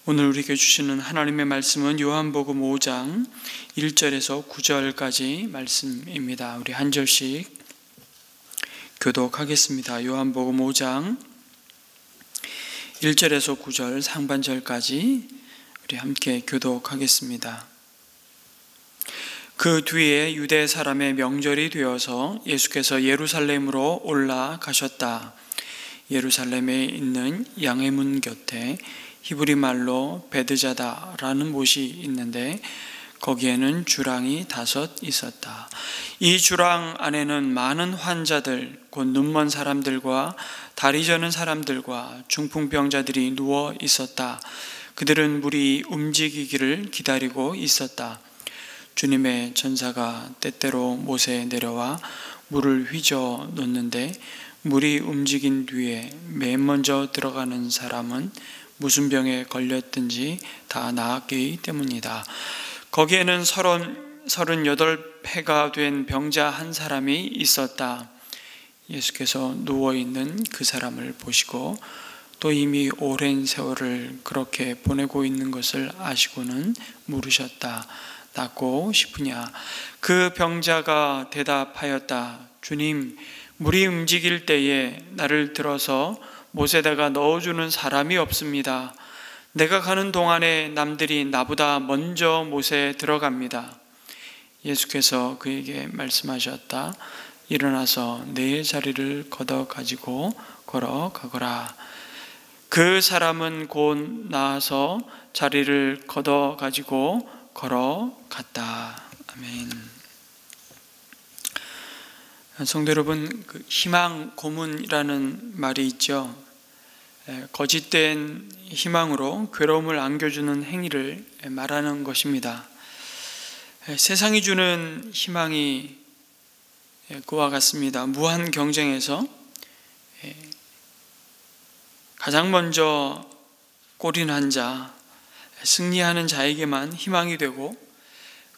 오늘 우리에게 주시는 하나님의 말씀은 요한복음 5장 1절에서 9절까지 말씀입니다. 우리 한 절씩 교독하겠습니다. 요한복음 5장 1절에서 9절 상반절까지 우리 함께 교독하겠습니다. 그 뒤에 유대 사람의 명절이 되어서 예수께서 예루살렘으로 올라가셨다. 예루살렘에 있는 양의 문 곁에 히브리 말로 베드자다라는 못이 있는데 거기에는 주랑이 5 있었다. 이 주랑 안에는 많은 환자들, 곧 눈먼 사람들과 다리 저는 사람들과 중풍병자들이 누워 있었다. 그들은 물이 움직이기를 기다리고 있었다. 주님의 천사가 때때로 못에 내려와 물을 휘저 놓는데 물이 움직인 뒤에 맨 먼저 들어가는 사람은 무슨 병에 걸렸든지 다 나았기 때문이다. 거기에는 38폐가 된 병자 한 사람이 있었다. 예수께서 누워있는 그 사람을 보시고 또 이미 오랜 세월을 그렇게 보내고 있는 것을 아시고는 물으셨다. 낫고 싶으냐? 그 병자가 대답하였다. 주님, 물이 움직일 때에 나를 들어서 못에다가 넣어주는 사람이 없습니다. 내가 가는 동안에 남들이 나보다 먼저 못에 들어갑니다. 예수께서 그에게 말씀하셨다. 일어나서 내 자리를 걷어 가지고 걸어가거라. 그 사람은 곧 나아서 자리를 걷어 가지고 걸어갔다. 아멘. 성도 여러분, 희망 고문이라는 말이 있죠. 거짓된 희망으로 괴로움을 안겨주는 행위를 말하는 것입니다. 세상이 주는 희망이 그와 같습니다. 무한 경쟁에서 가장 먼저 골인한 자, 승리하는 자에게만 희망이 되고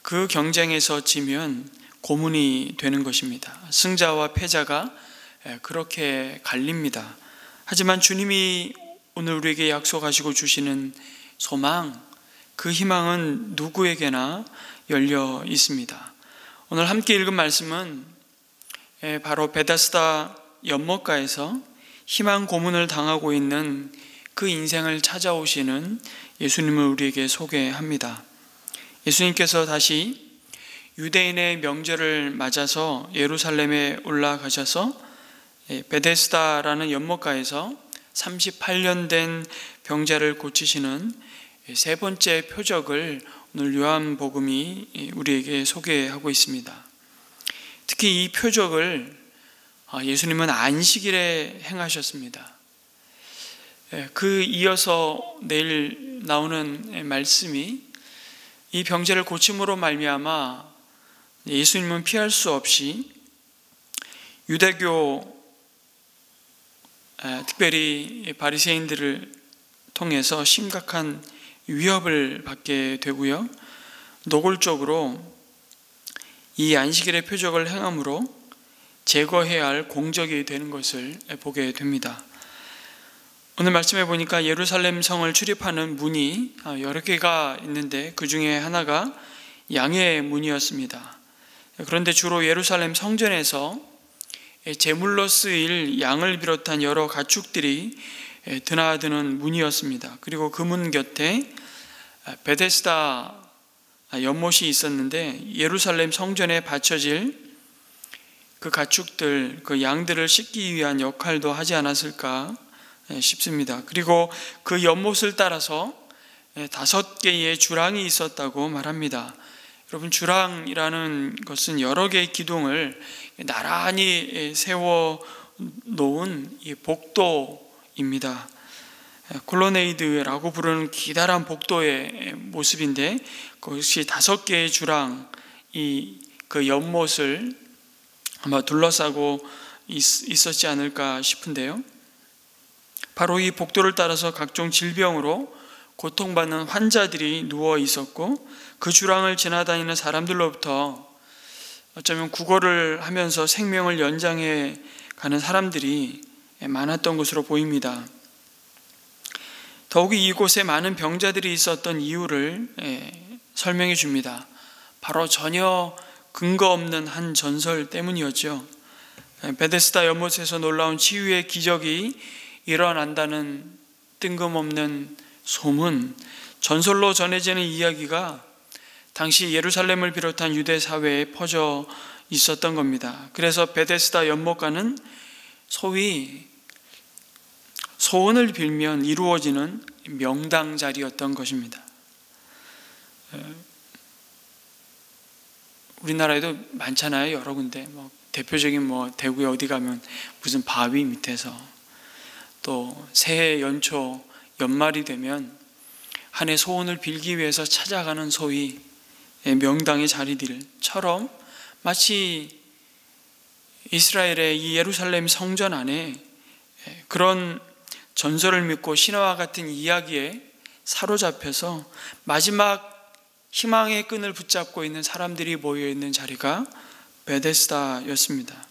그 경쟁에서 지면 고문이 되는 것입니다. 승자와 패자가 그렇게 갈립니다. 하지만 주님이 오늘 우리에게 약속하시고 주시는 소망, 그 희망은 누구에게나 열려 있습니다. 오늘 함께 읽은 말씀은 바로 베다스다 연못가에서 희망 고문을 당하고 있는 그 인생을 찾아오시는 예수님을 우리에게 소개합니다. 예수님께서 다시 유대인의 명절을 맞아서 예루살렘에 올라가셔서 베데스다라는 연못가에서 38년 된 병자를 고치시는 세 번째 표적을 오늘 요한복음이 우리에게 소개하고 있습니다. 특히 이 표적을 예수님은 안식일에 행하셨습니다. 그 이어서 내일 나오는 말씀이 이 병자를 고침으로 말미암아 예수님은 피할 수 없이 유대교 특별히 바리새인들을 통해서 심각한 위협을 받게 되고요. 노골적으로 이 안식일의 표적을 행함으로 제거해야 할 공적이 되는 것을 보게 됩니다. 오늘 말씀해 보니까 예루살렘 성을 출입하는 문이 여러 개가 있는데 그 중에 하나가 양의 문이었습니다. 그런데 주로 예루살렘 성전에서 제물로 쓰일 양을 비롯한 여러 가축들이 드나드는 문이었습니다. 그리고 그 문 곁에 베데스다 연못이 있었는데 예루살렘 성전에 바쳐질 그 가축들, 그 양들을 씻기 위한 역할도 하지 않았을까 싶습니다. 그리고 그 연못을 따라서 5개의 주랑이 있었다고 말합니다. 여러분, 주랑이라는 것은 여러 개의 기둥을 나란히 세워 놓은 이 복도입니다. 콜로네이드라고 부르는 기다란 복도의 모습인데 그것이 5개의 주랑이 그 연못을 아마 둘러싸고 있었지 않을까 싶은데요. 바로 이 복도를 따라서 각종 질병으로 고통받는 환자들이 누워 있었고 그 주랑을 지나다니는 사람들로부터 어쩌면 구걸을 하면서 생명을 연장해 가는 사람들이 많았던 것으로 보입니다. 더욱이 이곳에 많은 병자들이 있었던 이유를 설명해 줍니다. 바로 전혀 근거 없는 한 전설 때문이었죠. 베데스다 연못에서 놀라운 치유의 기적이 일어난다는 뜬금없는 소문, 전설로 전해지는 이야기가 당시 예루살렘을 비롯한 유대 사회에 퍼져 있었던 겁니다. 그래서 베데스다 연못가는 소위 소원을 빌면 이루어지는 명당 자리였던 것입니다. 우리나라에도 많잖아요. 여러 군데. 대표적인 대구에 어디 가면 무슨 바위 밑에서, 또 새해 연초 연말이 되면 한 해 소원을 빌기 위해서 찾아가는 소위 명당의 자리들처럼 마치 이스라엘의 이 예루살렘 성전 안에 그런 전설을 믿고 신화와 같은 이야기에 사로잡혀서 마지막 희망의 끈을 붙잡고 있는 사람들이 모여있는 자리가 베데스다였습니다.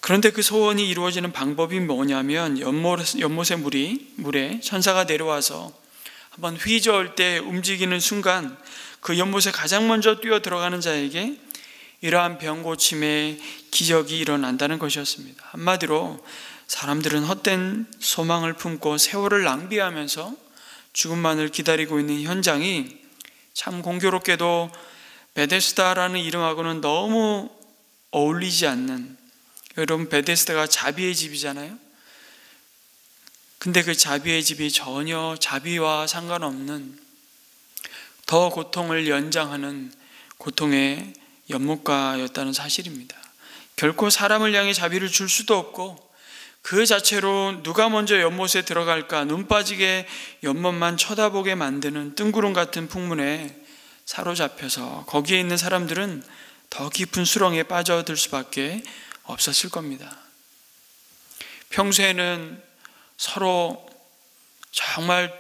그런데 그 소원이 이루어지는 방법이 뭐냐면 연못의 물에 천사가 내려와서 한번 휘저을 때 움직이는 순간 그 연못에 가장 먼저 뛰어 들어가는 자에게 이러한 병 고침의 기적이 일어난다는 것이었습니다. 한마디로 사람들은 헛된 소망을 품고 세월을 낭비하면서 죽음만을 기다리고 있는 현장이 참 공교롭게도 베데스다라는 이름하고는 너무 어울리지 않는, 여러분 베데스다가 자비의 집이잖아요. 근데 그 자비의 집이 전혀 자비와 상관없는 더 고통을 연장하는 고통의 연못가였다는 사실입니다. 결코 사람을 향해 자비를 줄 수도 없고 그 자체로 누가 먼저 연못에 들어갈까 눈 빠지게 연못만 쳐다보게 만드는 뜬구름 같은 풍문에 사로잡혀서 거기에 있는 사람들은 더 깊은 수렁에 빠져들 수밖에 없었을 겁니다. 평소에는 서로 정말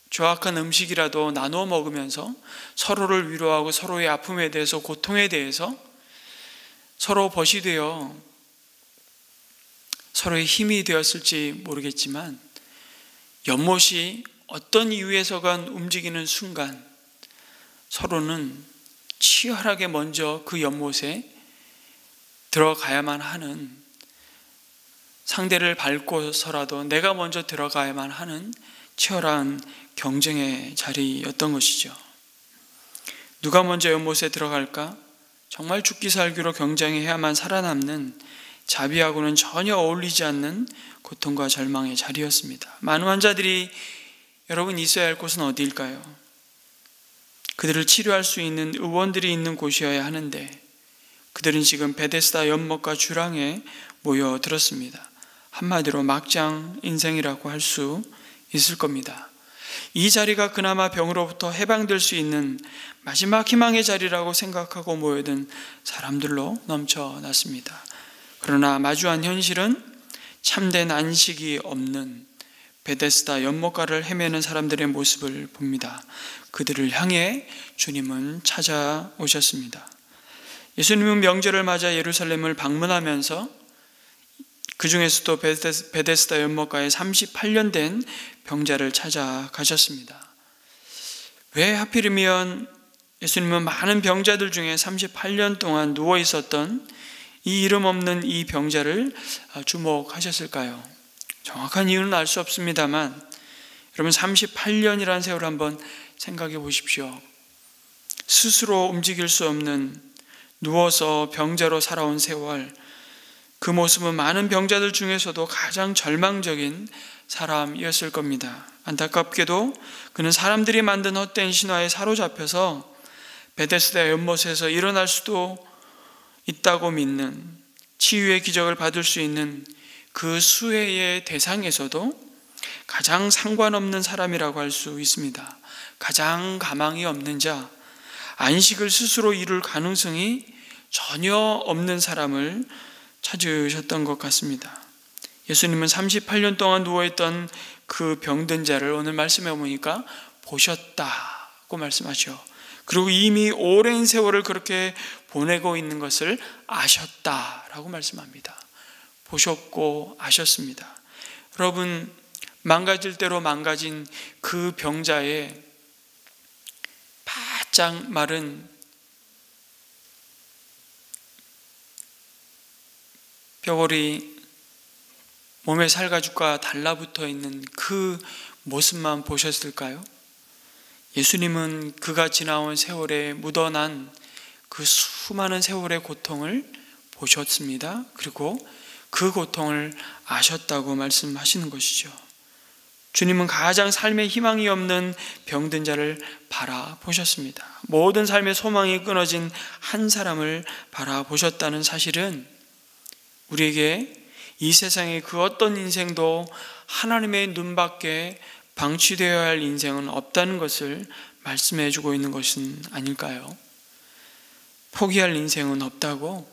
조악한 음식이라도 나누어 먹으면서 서로를 위로하고 서로의 아픔에 대해서, 고통에 대해서 서로 벗이 되어 서로의 힘이 되었을지 모르겠지만 연못이 어떤 이유에서건 움직이는 순간 서로는 치열하게 먼저 그 연못에 들어가야만 하는, 상대를 밟고서라도 내가 먼저 들어가야만 하는 치열한 경쟁의 자리였던 것이죠. 누가 먼저 연못에 들어갈까? 정말 죽기 살기로 경쟁해야만 살아남는, 자비하고는 전혀 어울리지 않는 고통과 절망의 자리였습니다. 많은 환자들이 여러분 있어야 할 곳은 어디일까요? 그들을 치료할 수 있는 의원들이 있는 곳이어야 하는데 그들은 지금 베데스다 연못가 주랑에 모여들었습니다. 한마디로 막장 인생이라고 할 수 있을 겁니다. 이 자리가 그나마 병으로부터 해방될 수 있는 마지막 희망의 자리라고 생각하고 모여든 사람들로 넘쳐났습니다. 그러나 마주한 현실은 참된 안식이 없는 베데스다 연못가를 헤매는 사람들의 모습을 봅니다. 그들을 향해 주님은 찾아오셨습니다. 예수님은 명절을 맞아 예루살렘을 방문하면서 그 중에서도 베데스다 연못가에 38년 된 병자를 찾아가셨습니다. 왜 하필이면 예수님은 많은 병자들 중에 38년 동안 누워 있었던 이 이름 없는 이 병자를 주목하셨을까요? 정확한 이유는 알 수 없습니다만 여러분 38년이라는 세월을 한번 생각해 보십시오. 스스로 움직일 수 없는, 누워서 병자로 살아온 세월, 그 모습은 많은 병자들 중에서도 가장 절망적인 사람이었을 겁니다. 안타깝게도 그는 사람들이 만든 헛된 신화에 사로잡혀서 베데스다 연못에서 일어날 수도 있다고 믿는, 치유의 기적을 받을 수 있는 그 수혜의 대상에서도 가장 상관없는 사람이라고 할 수 있습니다. 가장 가망이 없는 자, 안식을 스스로 이룰 가능성이 전혀 없는 사람을 찾으셨던 것 같습니다. 예수님은 38년 동안 누워있던 그 병든 자를 오늘 말씀해 보니까 보셨다고 말씀하죠. 그리고 이미 오랜 세월을 그렇게 보내고 있는 것을 아셨다라고 말씀합니다. 보셨고 아셨습니다. 여러분, 망가질 대로 망가진 그 병자의 바짝 마른 뼈골이 몸의 살가죽과 달라붙어 있는 그 모습만 보셨을까요? 예수님은 그가 지나온 세월에 묻어난 그 수많은 세월의 고통을 보셨습니다. 그리고 그 고통을 아셨다고 말씀하시는 것이죠. 주님은 가장 삶의 희망이 없는 병든 자를 바라보셨습니다. 모든 삶의 소망이 끊어진 한 사람을 바라보셨다는 사실은 우리에게 이 세상의 그 어떤 인생도 하나님의 눈밖에 방치되어야 할 인생은 없다는 것을 말씀해 주고 있는 것은 아닐까요? 포기할 인생은 없다고.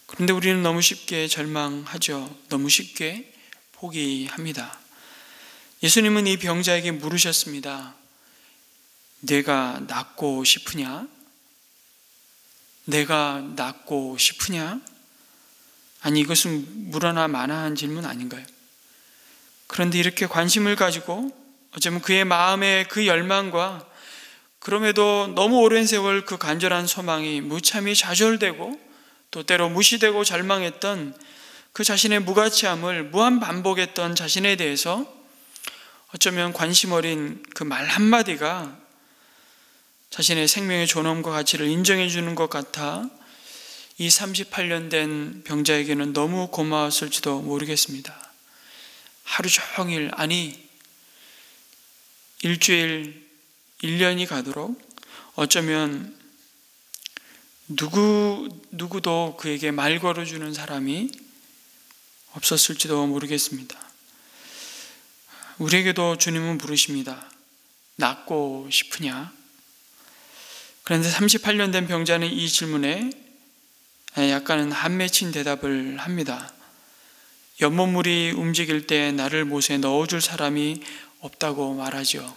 그런데 우리는 너무 쉽게 절망하죠. 너무 쉽게 포기합니다. 예수님은 이 병자에게 물으셨습니다. 내가 낫고 싶으냐? 내가 낫고 싶으냐? 아니, 이것은 물어나 마나한 질문 아닌가요? 그런데 이렇게 관심을 가지고 어쩌면 그의 마음의 그 열망과 그럼에도 너무 오랜 세월 그 간절한 소망이 무참히 좌절되고 또 때로 무시되고 절망했던 그 자신의 무가치함을 무한 반복했던 자신에 대해서 어쩌면 관심 어린 그 말 한마디가 자신의 생명의 존엄과 가치를 인정해 주는 것 같아 이 38년 된 병자에게는 너무 고마웠을지도 모르겠습니다. 하루 종일, 아니 일주일, 1년이 가도록 어쩌면 누구도 그에게 말 걸어주는 사람이 없었을지도 모르겠습니다. 우리에게도 주님은 부르십니다. 낫고 싶으냐? 그런데 38년 된 병자는 이 질문에 약간은 한 맺힌 대답을 합니다. 연못물이 움직일 때 나를 못에 넣어줄 사람이 없다고 말하죠.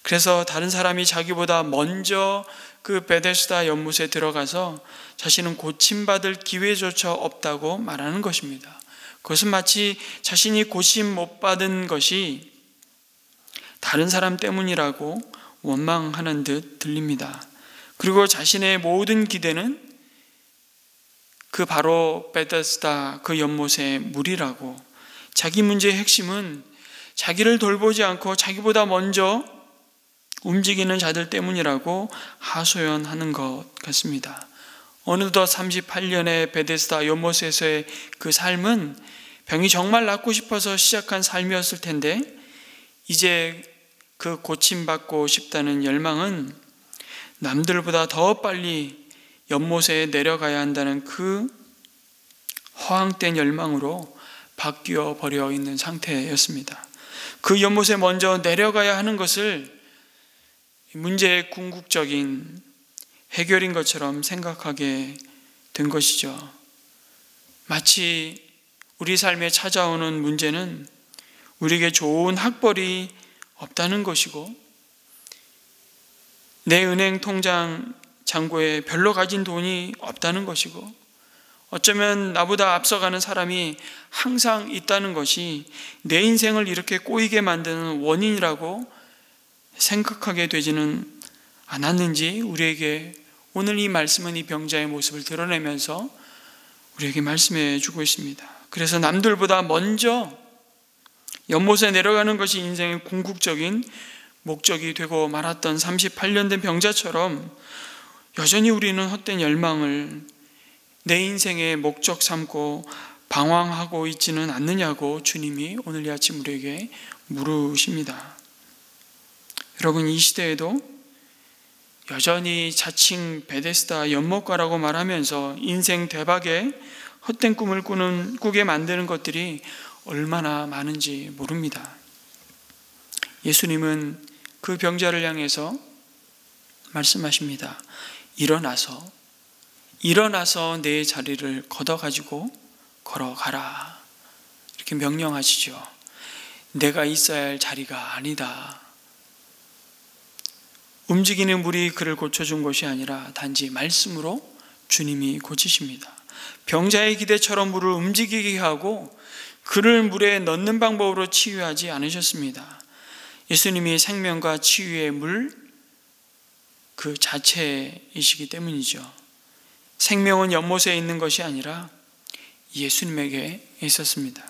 그래서 다른 사람이 자기보다 먼저 그 베데스다 연못에 들어가서 자신은 고침받을 기회조차 없다고 말하는 것입니다. 그것은 마치 자신이 고침 못 받은 것이 다른 사람 때문이라고 원망하는 듯 들립니다. 그리고 자신의 모든 기대는 그 바로 베데스다 그 연못의 물이라고, 자기 문제의 핵심은 자기를 돌보지 않고 자기보다 먼저 움직이는 자들 때문이라고 하소연하는 것 같습니다. 어느덧 38년의 베데스다 연못에서의 그 삶은 병이 정말 낫고 싶어서 시작한 삶이었을 텐데 이제 그 고침받고 싶다는 열망은 남들보다 더 빨리 연못에 내려가야 한다는 그 허황된 열망으로 바뀌어 버려 있는 상태였습니다. 그 연못에 먼저 내려가야 하는 것을 문제의 궁극적인 해결인 것처럼 생각하게 된 것이죠. 마치 우리 삶에 찾아오는 문제는 우리에게 좋은 학벌이 없다는 것이고 내 은행 통장 잔고에 별로 가진 돈이 없다는 것이고 어쩌면 나보다 앞서가는 사람이 항상 있다는 것이 내 인생을 이렇게 꼬이게 만드는 원인이라고 생각하게 되지는 않았는지 우리에게 오늘 이 말씀은 이 병자의 모습을 드러내면서 우리에게 말씀해 주고 있습니다. 그래서 남들보다 먼저 연못에 내려가는 것이 인생의 궁극적인 목적이 되고 말았던 38년 된 병자처럼 여전히 우리는 헛된 열망을 내 인생의 목적 삼고 방황하고 있지는 않느냐고 주님이 오늘 이 아침 우리에게 물으십니다. 여러분, 이 시대에도 여전히 자칭 베데스다 연못가라고 말하면서 인생 대박에 헛된 꿈을 꾸게 만드는 것들이 얼마나 많은지 모릅니다. 예수님은 그 병자를 향해서 말씀하십니다. 일어나서 내 자리를 걷어가지고 걸어가라. 이렇게 명령하시죠. 내가 있어야 할 자리가 아니다. 움직이는 물이 그를 고쳐준 것이 아니라 단지 말씀으로 주님이 고치십니다. 병자의 기대처럼 물을 움직이게 하고 그를 물에 넣는 방법으로 치유하지 않으셨습니다. 예수님이 생명과 치유의 물 그 자체이시기 때문이죠. 생명은 연못에 있는 것이 아니라 예수님에게 있었습니다.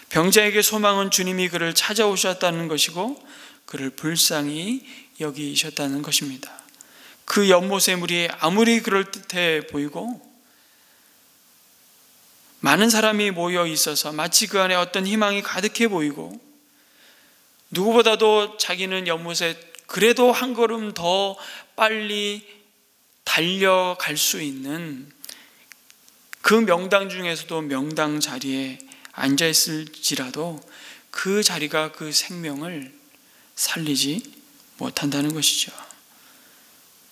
병자에게 소망은 주님이 그를 찾아오셨다는 것이고 그를 불쌍히 여기셨다는 것입니다. 그 연못의 물이 아무리 그럴듯해 보이고 많은 사람이 모여 있어서 마치 그 안에 어떤 희망이 가득해 보이고 누구보다도 자기는 연못에 그래도 한 걸음 더 빨리 달려갈 수 있는 그 명당 중에서도 명당 자리에 앉아있을지라도 그 자리가 그 생명을 살리지 못한다는 것이죠.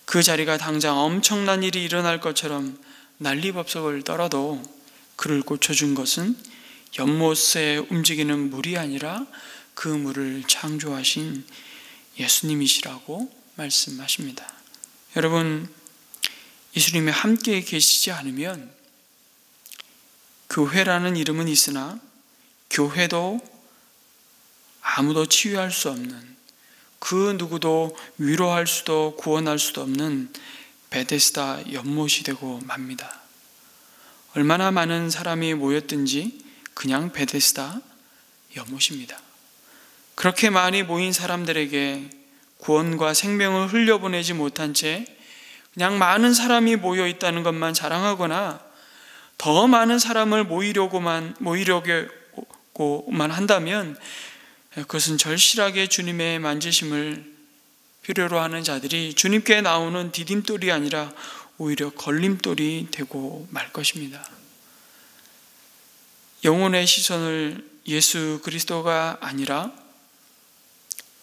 그 자리가 당장 엄청난 일이 일어날 것처럼 난리법석을 떨어도 그를 고쳐준 것은 연못에 움직이는 물이 아니라 그 물을 창조하신 예수님이시라고 말씀하십니다. 여러분, 예수님이 함께 계시지 않으면 교회라는 이름은 있으나 교회도 아무도 치유할 수 없는, 그 누구도 위로할 수도 구원할 수도 없는 베데스다 연못이 되고 맙니다. 얼마나 많은 사람이 모였든지 그냥 베데스다 연못입니다. 그렇게 많이 모인 사람들에게 구원과 생명을 흘려보내지 못한 채 그냥 많은 사람이 모여 있다는 것만 자랑하거나 더 많은 사람을 모이려고만 한다면 그것은 절실하게 주님의 만지심을 필요로 하는 자들이 주님께 나오는 디딤돌이 아니라 오히려 걸림돌이 되고 말 것입니다. 영혼의 시선을 예수 그리스도가 아니라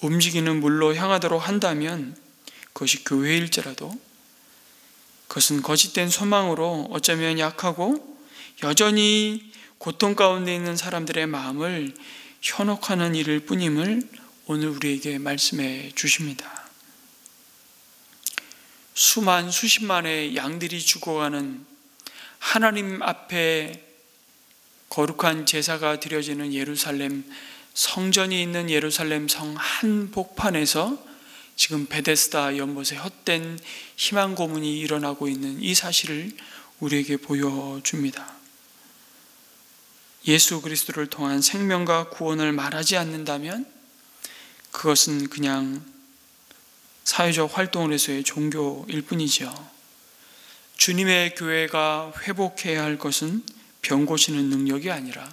움직이는 물로 향하도록 한다면 그것이 교회일지라도 그것은 거짓된 소망으로 어쩌면 약하고 여전히 고통 가운데 있는 사람들의 마음을 현혹하는 일일 뿐임을 오늘 우리에게 말씀해 주십니다. 수십만의 양들이 죽어가는 하나님 앞에 거룩한 제사가 드려지는 예루살렘 성전이 있는 예루살렘 성 한복판에서 지금 베데스다 연못에 헛된 희망 고문이 일어나고 있는 이 사실을 우리에게 보여줍니다. 예수 그리스도를 통한 생명과 구원을 말하지 않는다면 그것은 그냥 사회적 활동을 해서의 종교일 뿐이죠. 주님의 교회가 회복해야 할 것은 병 고치는 능력이 아니라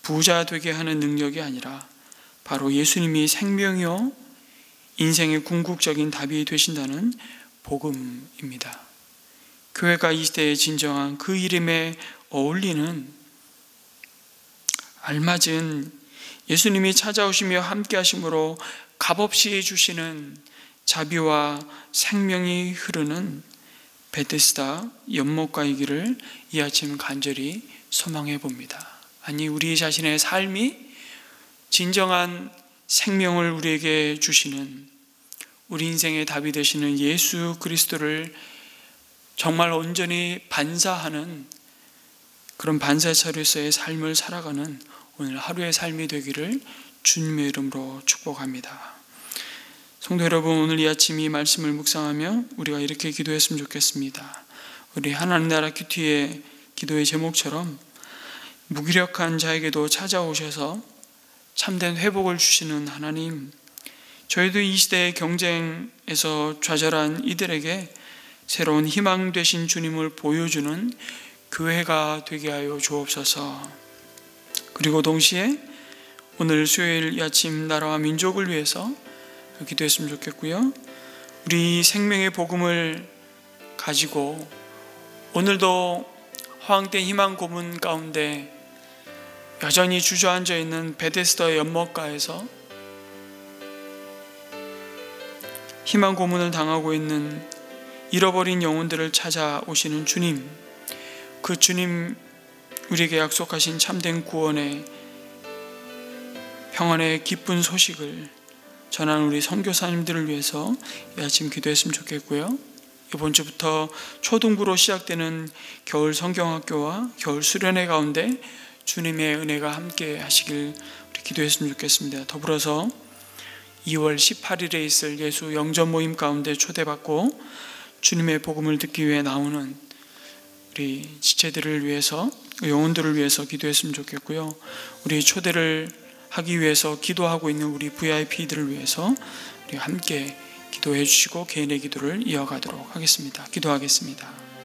부자 되게 하는 능력이 아니라 바로 예수님이 생명이요 인생의 궁극적인 답이 되신다는 복음입니다. 교회가 이 시대에 진정한 그 이름에 어울리는 알맞은 예수님이 찾아오시며 함께 하심으로 값없이 주시는 자비와 생명이 흐르는 베데스다 연못가이기를 이 아침 간절히 소망해 봅니다. 아니, 우리 자신의 삶이 진정한 생명을 우리에게 주시는 우리 인생의 답이 되시는 예수 그리스도를 정말 온전히 반사하는 그런 반사처로서의 삶을 살아가는 오늘 하루의 삶이 되기를 주님의 이름으로 축복합니다. 성도 여러분, 오늘 이 아침 이 말씀을 묵상하며 우리가 이렇게 기도했으면 좋겠습니다. 우리 하나님 나라 큐티의 기도의 제목처럼 무기력한 자에게도 찾아오셔서 참된 회복을 주시는 하나님, 저희도 이 시대의 경쟁에서 좌절한 이들에게 새로운 희망 되신 주님을 보여주는 교회가 되게 하여 주옵소서. 그리고 동시에 오늘 수요일 이 아침 나라와 민족을 위해서 기도했으면 좋겠고요. 우리 생명의 복음을 가지고 오늘도 허황된 희망 고문 가운데 여전히 주저앉아 있는 베데스다 연못가에서 희망 고문을 당하고 있는 잃어버린 영혼들을 찾아오시는 주님, 그 주님 우리에게 약속하신 참된 구원의 평안의 기쁜 소식을 전하는 우리 선교사님들을 위해서 이 아침 기도했으면 좋겠고요. 이번 주부터 초등부로 시작되는 겨울 성경학교와 겨울 수련회 가운데 주님의 은혜가 함께 하시길 우리 기도했으면 좋겠습니다. 더불어서 2월 18일에 있을 예수 영접 모임 가운데 초대받고 주님의 복음을 듣기 위해 나오는 우리 지체들을 위해서, 영혼들을 위해서 기도했으면 좋겠고요. 우리 초대를 하기 위해서 기도하고 있는 우리 VIP들을 위해서 우리 함께 기도해 주시고 개인의 기도를 이어가도록 하겠습니다. 기도하겠습니다.